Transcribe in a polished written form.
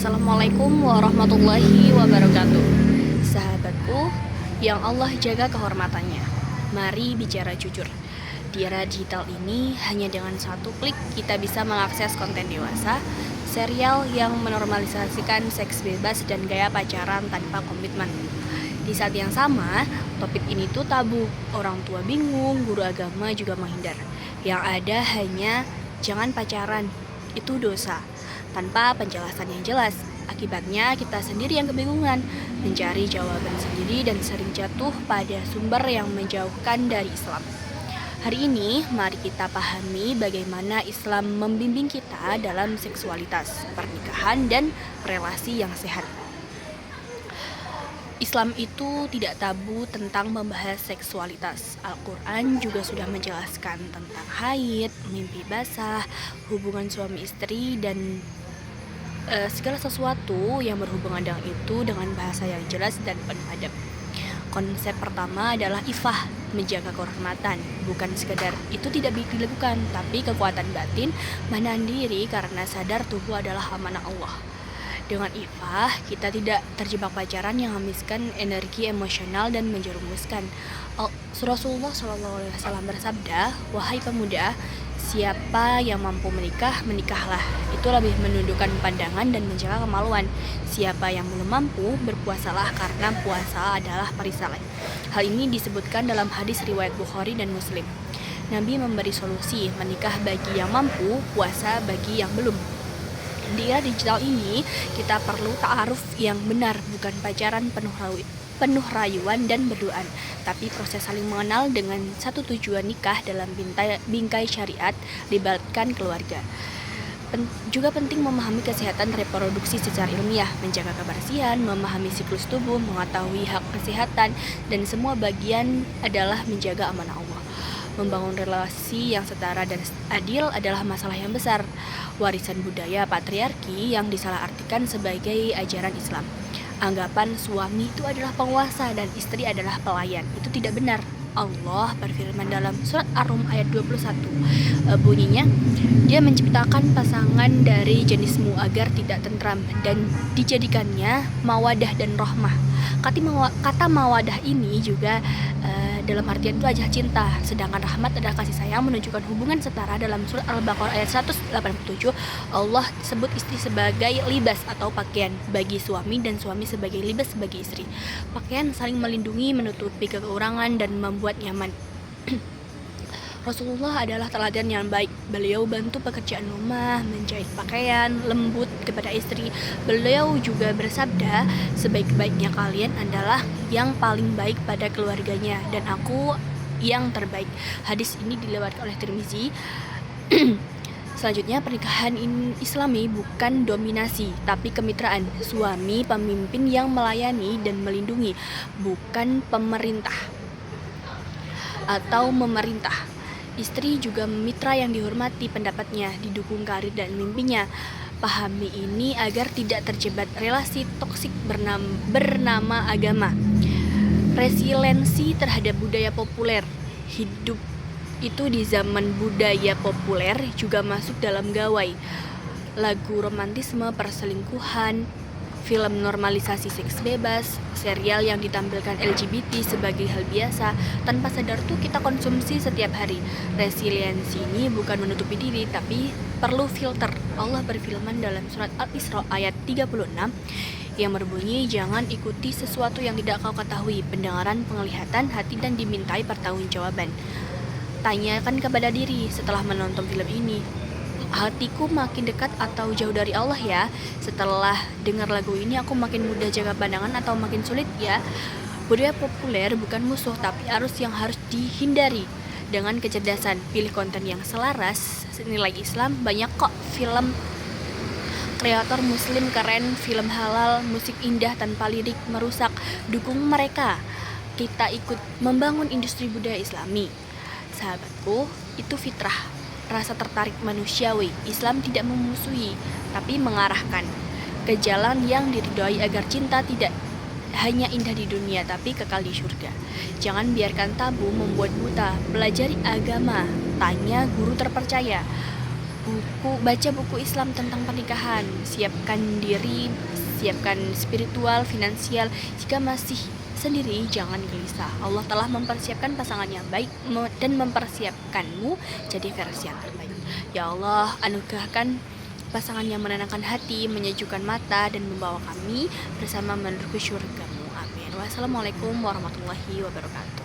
Assalamualaikum warahmatullahi wabarakatuh. Sahabatku yang Allah jaga kehormatannya, mari bicara jujur. Di era digital ini, hanya dengan satu klik kita bisa mengakses konten dewasa, serial yang menormalisasikan seks bebas dan gaya pacaran tanpa komitmen. Di saat yang sama, topik ini tuh tabu. Orang tua bingung, guru agama juga menghindar. Yang ada hanya jangan pacaran, itu dosa, tanpa penjelasan yang jelas. Akibatnya kita sendiri yang kebingungan, mencari jawaban sendiri dan sering jatuh pada sumber yang menjauhkan dari Islam. Hari ini mari kita pahami bagaimana Islam membimbing kita dalam seksualitas, pernikahan, dan relasi yang sehat. Islam itu tidak tabu tentang membahas seksualitas. Al-Quran juga sudah menjelaskan tentang haid, mimpi basah, hubungan suami istri, dan segala sesuatu yang berhubungan dengan itu dengan bahasa yang jelas dan penuh adab. Konsep pertama adalah ifah, menjaga kehormatan. Bukan sekedar itu tidak dilakukan, tapi kekuatan batin, menahan diri karena sadar tubuh adalah amanah Allah. Dengan ifah, kita tidak terjebak pacaran yang menghabiskan energi emosional dan menjerumuskan. Rasulullah SAW bersabda, "Wahai pemuda, siapa yang mampu menikah, menikahlah. Itu lebih menundukkan pandangan dan menjaga kemaluan. Siapa yang belum mampu, berpuasalah karena puasa adalah perisalah." Hal ini disebutkan dalam hadis riwayat Bukhari dan Muslim. Nabi memberi solusi, menikah bagi yang mampu, puasa bagi yang belum. Di era digital ini, kita perlu ta'aruf yang benar, bukan pacaran penuh rayuan dan berduaan, tapi proses saling mengenal dengan satu tujuan, nikah dalam bingkai syariat, libatkan keluarga. Juga penting memahami kesehatan reproduksi secara ilmiah, menjaga kebersihan, memahami siklus tubuh, mengetahui hak kesehatan, dan semua bagian adalah menjaga amanah Allah. Membangun relasi yang setara dan adil adalah masalah yang besar. Warisan budaya patriarki yang disalahartikan sebagai ajaran Islam. Anggapan suami itu adalah penguasa dan istri adalah pelayan. Itu tidak benar. Allah berfirman dalam surat Ar-Rum ayat 21. Bunyinya, Dia menciptakan pasangan dari jenismu agar tidak tentram dan dijadikannya mawadah dan rahmah. Kata mawadah ini juga dalam artian itu aja cinta, sedangkan rahmat adalah kasih sayang, menunjukkan hubungan setara. Dalam surat Al-Baqarah ayat 187, Allah sebut istri sebagai libas atau pakaian bagi suami dan suami sebagai libas bagi istri. Pakaian saling melindungi, menutupi kekurangan, dan membuat nyaman. Rasulullah adalah teladan yang baik. Beliau bantu pekerjaan rumah, menjahit pakaian, lembut kepada istri. Beliau juga bersabda, sebaik-baiknya kalian adalah yang paling baik pada keluarganya, dan aku yang terbaik. Hadis ini dilewatkan oleh Tirmizi. Selanjutnya, pernikahan Islami bukan dominasi, tapi kemitraan. Suami pemimpin yang melayani dan melindungi, bukan pemerintah atau memerintah. Istri juga mitra yang dihormati pendapatnya, didukung karir dan mimpinya. Pahami ini agar tidak terjebak relasi toksik bernama agama. Resiliensi terhadap budaya populer. Hidup itu di zaman budaya populer juga masuk dalam gawai. Lagu romantisme, perselingkuhan, film normalisasi seks bebas, serial yang ditampilkan LGBT sebagai hal biasa, tanpa sadar tuh kita konsumsi setiap hari. Resiliensi ini bukan menutupi diri, tapi perlu filter. Allah berfirman dalam surat Al-Isra ayat 36 yang berbunyi, jangan ikuti sesuatu yang tidak kau ketahui, pendengaran, penglihatan, hati, dan dimintai pertanggungjawaban. Tanyakan kepada diri setelah menonton film ini, hatiku makin dekat atau jauh dari Allah ya? Setelah dengar lagu ini aku makin mudah jaga pandangan atau makin sulit ya? Budaya populer bukan musuh, tapi arus yang harus dihindari. Dengan kecerdasan, pilih konten yang selaras nilai Islam. Banyak kok film kreator muslim keren, film halal, musik indah tanpa lirik merusak. Dukung mereka. Kita ikut membangun industri budaya Islami. Sahabatku, itu fitrah, rasa tertarik manusiawi. Islam tidak memusuhi, tapi mengarahkan ke jalan yang diridhoi agar cinta tidak hanya indah di dunia, tapi kekal di surga. Jangan biarkan tabu membuat buta. Pelajari agama, tanya guru terpercaya. baca buku Islam tentang pernikahan. Siapkan diri, siapkan spiritual, finansial. Jika masih sendiri, jangan gelisah. Allah telah mempersiapkan pasangan yang baik dan mempersiapkanmu jadi versi yang terbaik. Ya Allah, anugerahkan pasangan yang menenangkan hati, menyejukkan mata, dan membawa kami bersama menuju surga-Mu. Amin. Wassalamualaikum warahmatullahi wabarakatuh.